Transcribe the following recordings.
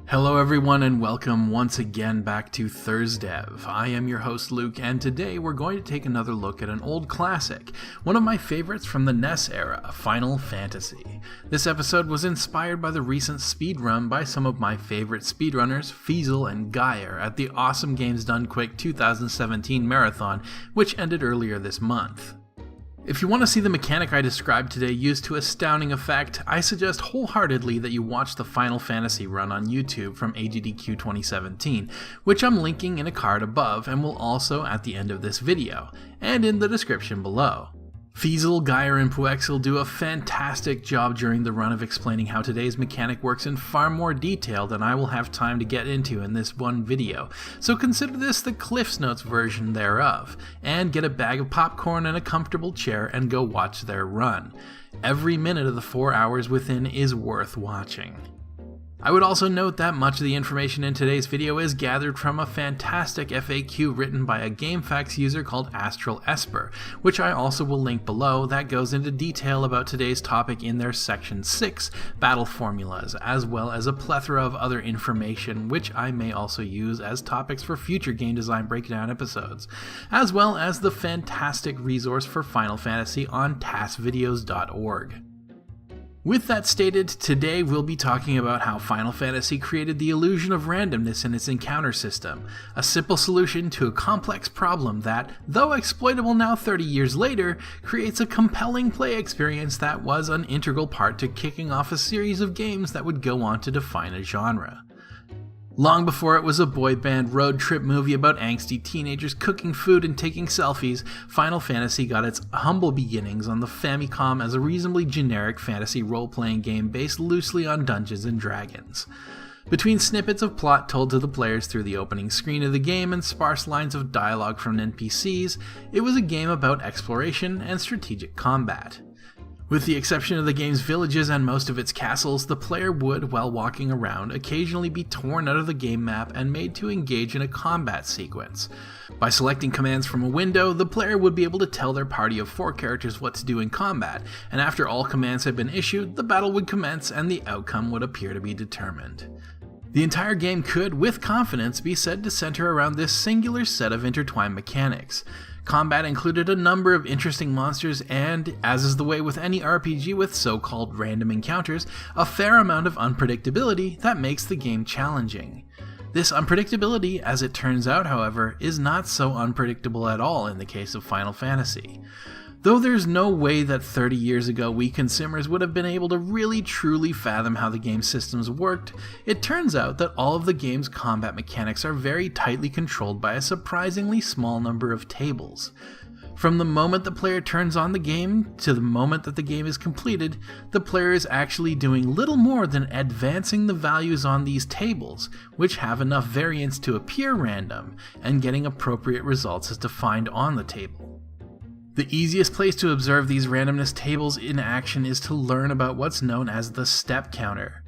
Hello everyone and welcome once again back to ThursDev. I am your host Luke, and today we're going to take another look at an old classic, one of my favorites from the NES era, Final Fantasy. This episode was inspired by the recent speedrun by some of my favorite speedrunners, Feasel and Gyre, at the Awesome Games Done Quick 2017 marathon, which ended earlier this month. If you want to see the mechanic I described today used to astounding effect, I suggest wholeheartedly that you watch the Final Fantasy run on YouTube from AGDQ 2017, which I'm linking in a card above and will also at the end of this video, and in the description below. Feasel, Gyre, and Puexel do a fantastic job during the run of explaining how today's mechanic works in far more detail than I will have time to get into in this one video, so consider this the Cliff's Notes version thereof, and get a bag of popcorn and a comfortable chair and go watch their run. Every minute of the 4 hours within is worth watching. I would also note that much of the information in today's video is gathered from a fantastic FAQ written by a GameFAQs user called Astral Esper, which I also will link below, that goes into detail about today's topic in their Section 6, Battle Formulas, as well as a plethora of other information which I may also use as topics for future game design breakdown episodes, as well as the fantastic resource for Final Fantasy on tasvideos.org. With that stated, today we'll be talking about how Final Fantasy created the illusion of randomness in its encounter system, a simple solution to a complex problem that, though exploitable now 30 years later, creates a compelling play experience that was an integral part to kicking off a series of games that would go on to define a genre. Long before it was a boy band road trip movie about angsty teenagers cooking food and taking selfies, Final Fantasy got its humble beginnings on the Famicom as a reasonably generic fantasy role-playing game based loosely on Dungeons & Dragons. Between snippets of plot told to the players through the opening screen of the game and sparse lines of dialogue from NPCs, it was a game about exploration and strategic combat. With the exception of the game's villages and most of its castles, the player would, while walking around, occasionally be torn out of the game map and made to engage in a combat sequence. By selecting commands from a window, the player would be able to tell their party of 4 characters what to do in combat, and after all commands had been issued, the battle would commence and the outcome would appear to be determined. The entire game could, with confidence, be said to center around this singular set of intertwined mechanics. Combat included a number of interesting monsters and, as is the way with any RPG with so-called random encounters, a fair amount of unpredictability that makes the game challenging. This unpredictability, as it turns out, however, is not so unpredictable at all in the case of Final Fantasy. Though there's no way that 30 years ago we consumers would have been able to really truly fathom how the game systems worked, it turns out that all of the game's combat mechanics are very tightly controlled by a surprisingly small number of tables. From the moment the player turns on the game to the moment that the game is completed, the player is actually doing little more than advancing the values on these tables, which have enough variance to appear random, and getting appropriate results as defined on the table. The easiest place to observe these randomness tables in action is to learn about what's known as the step counter.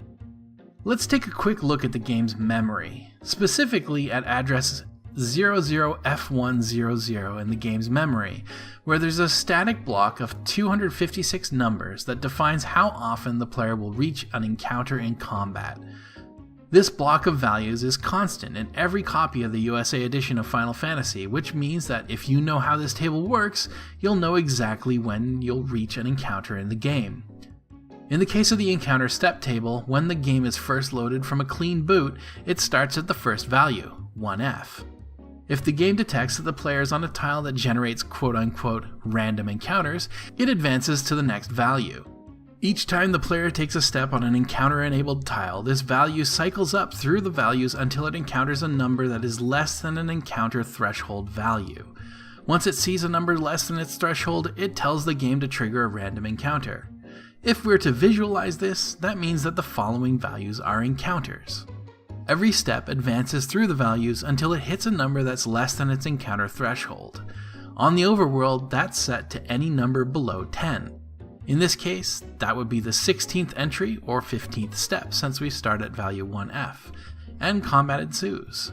Let's take a quick look at the game's memory, specifically at address 00F100 in the game's memory, where there's a static block of 256 numbers that defines how often the player will reach an encounter in combat. This block of values is constant in every copy of the USA edition of Final Fantasy, which means that if you know how this table works, you'll know exactly when you'll reach an encounter in the game. In the case of the encounter step table, when the game is first loaded from a clean boot, it starts at the first value, 1F. If the game detects that the player is on a tile that generates quote-unquote random encounters, it advances to the next value. Each time the player takes a step on an encounter-enabled tile, this value cycles up through the values until it encounters a number that is less than an encounter threshold value. Once it sees a number less than its threshold, it tells the game to trigger a random encounter. If we're to visualize this, that means that the following values are encounters. Every step advances through the values until it hits a number that's less than its encounter threshold. On the overworld, that's set to any number below 10. In this case, that would be the 16th entry or 15th step since we start at value 1F, and combat ensues.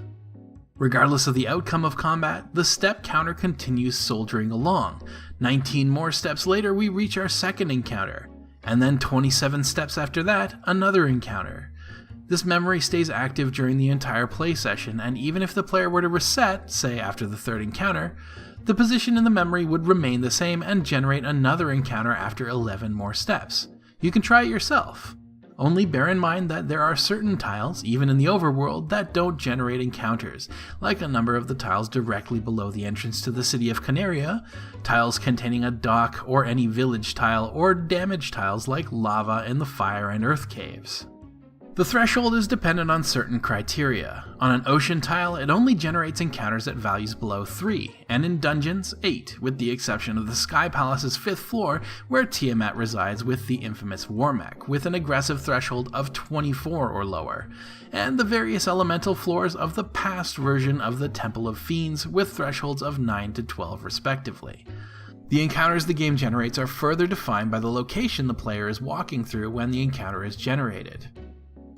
Regardless of the outcome of combat, the step counter continues soldiering along. 19 more steps later we reach our second encounter, and then 27 steps after that, another encounter. This memory stays active during the entire play session, and even if the player were to reset, say after the third encounter, the position in the memory would remain the same and generate another encounter after 11 more steps. You can try it yourself. Only bear in mind that there are certain tiles, even in the overworld, that don't generate encounters, like a number of the tiles directly below the entrance to the city of Canaria, tiles containing a dock or any village tile, or damage tiles like lava in the fire and earth caves. The threshold is dependent on certain criteria. On an ocean tile, it only generates encounters at values below 3, and in dungeons, 8, with the exception of the Sky Palace's 5th floor, where Tiamat resides with the infamous Warmech, with an aggressive threshold of 24 or lower, and the various elemental floors of the past version of the Temple of Fiends, with thresholds of 9 to 12 respectively. The encounters the game generates are further defined by the location the player is walking through when the encounter is generated.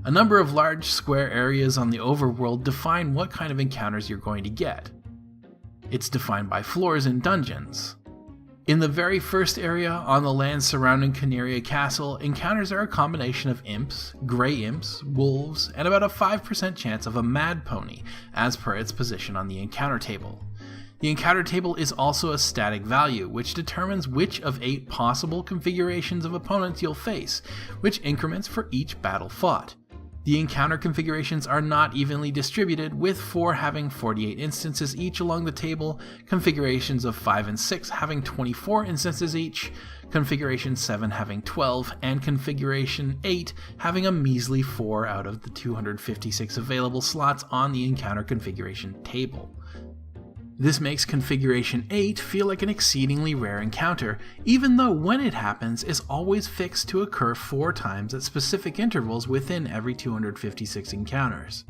A number of large square areas on the overworld define what kind of encounters you're going to get. It's defined by floors in dungeons. In the very first area, on the land surrounding Canaria Castle, encounters are a combination of imps, grey imps, wolves, and about a 5% chance of a mad pony, as per its position on the encounter table. The encounter table is also a static value, which determines which of 8 possible configurations of opponents you'll face, which increments for each battle fought. The encounter configurations are not evenly distributed, with 4 having 48 instances each along the table, configurations of 5 and 6 having 24 instances each, configuration 7 having 12, and configuration 8 having a measly 4 out of the 256 available slots on the encounter configuration table. This makes configuration 8 feel like an exceedingly rare encounter, even though when it happens it's always fixed to occur 4 times at specific intervals within every 256 encounters.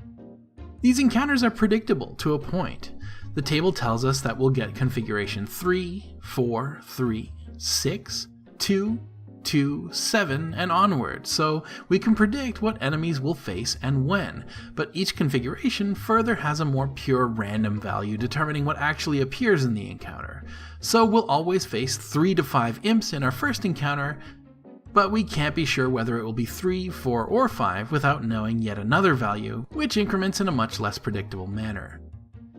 These encounters are predictable to a point. The table tells us that we'll get configuration 3, 4, 3, 6, 2, 2, 7, and onward, so we can predict what enemies we'll face and when, but each configuration further has a more pure random value determining what actually appears in the encounter. So we'll always face 3 to 5 imps in our first encounter, but we can't be sure whether it will be 3, 4, or 5 without knowing yet another value, which increments in a much less predictable manner.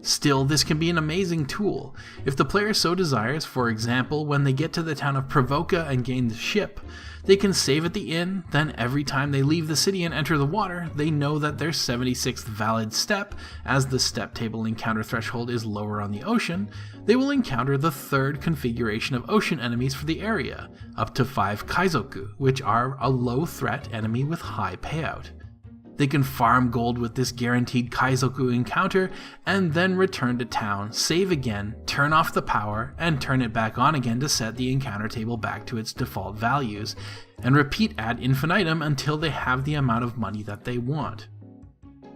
Still, this can be an amazing tool. If the player so desires, for example, when they get to the town of Provoca and gain the ship, they can save at the inn, then every time they leave the city and enter the water, they know that their 76th valid step, as the step table encounter threshold is lower on the ocean, they will encounter the 3rd configuration of ocean enemies for the area, up to 5 Kaizoku, which are a low threat enemy with high payout. They can farm gold with this guaranteed Kaizoku encounter, and then return to town, save again, turn off the power, and turn it back on again to set the encounter table back to its default values, and repeat ad infinitum until they have the amount of money that they want.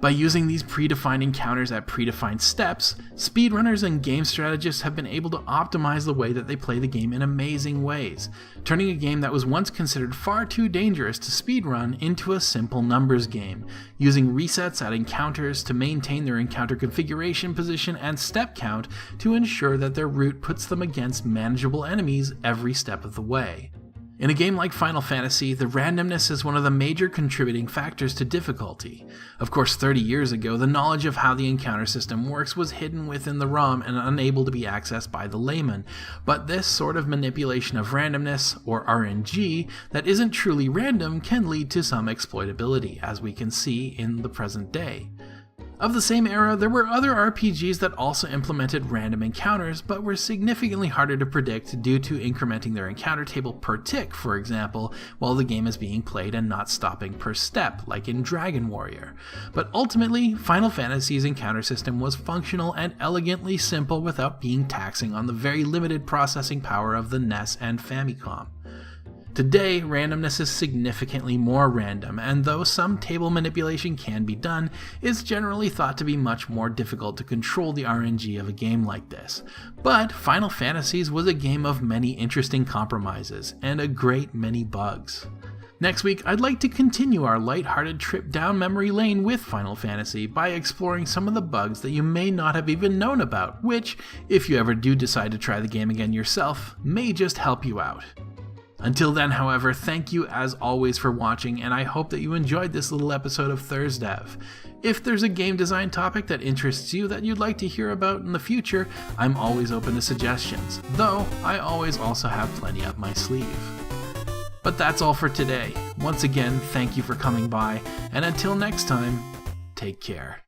By using these predefined encounters at predefined steps, speedrunners and game strategists have been able to optimize the way that they play the game in amazing ways, turning a game that was once considered far too dangerous to speedrun into a simple numbers game, using resets at encounters to maintain their encounter configuration position and step count to ensure that their route puts them against manageable enemies every step of the way. In a game like Final Fantasy, the randomness is one of the major contributing factors to difficulty. Of course, 30 years ago, the knowledge of how the encounter system works was hidden within the ROM and unable to be accessed by the layman, but this sort of manipulation of randomness, or RNG, that isn't truly random can lead to some exploitability, as we can see in the present day. Of the same era, there were other RPGs that also implemented random encounters, but were significantly harder to predict due to incrementing their encounter table per tick, for example, while the game is being played and not stopping per step, like in Dragon Warrior. But ultimately, Final Fantasy's encounter system was functional and elegantly simple without being taxing on the very limited processing power of the NES and Famicom. Today, randomness is significantly more random, and though some table manipulation can be done, it's generally thought to be much more difficult to control the RNG of a game like this. But Final Fantasies was a game of many interesting compromises, and a great many bugs. Next week, I'd like to continue our lighthearted trip down memory lane with Final Fantasy by exploring some of the bugs that you may not have even known about, which, if you ever do decide to try the game again yourself, may just help you out. Until then, however, thank you as always for watching, and I hope that you enjoyed this little episode of ThursDev. If there's a game design topic that interests you that you'd like to hear about in the future, I'm always open to suggestions, though I always also have plenty up my sleeve. But that's all for today. Once again, thank you for coming by, and until next time, take care.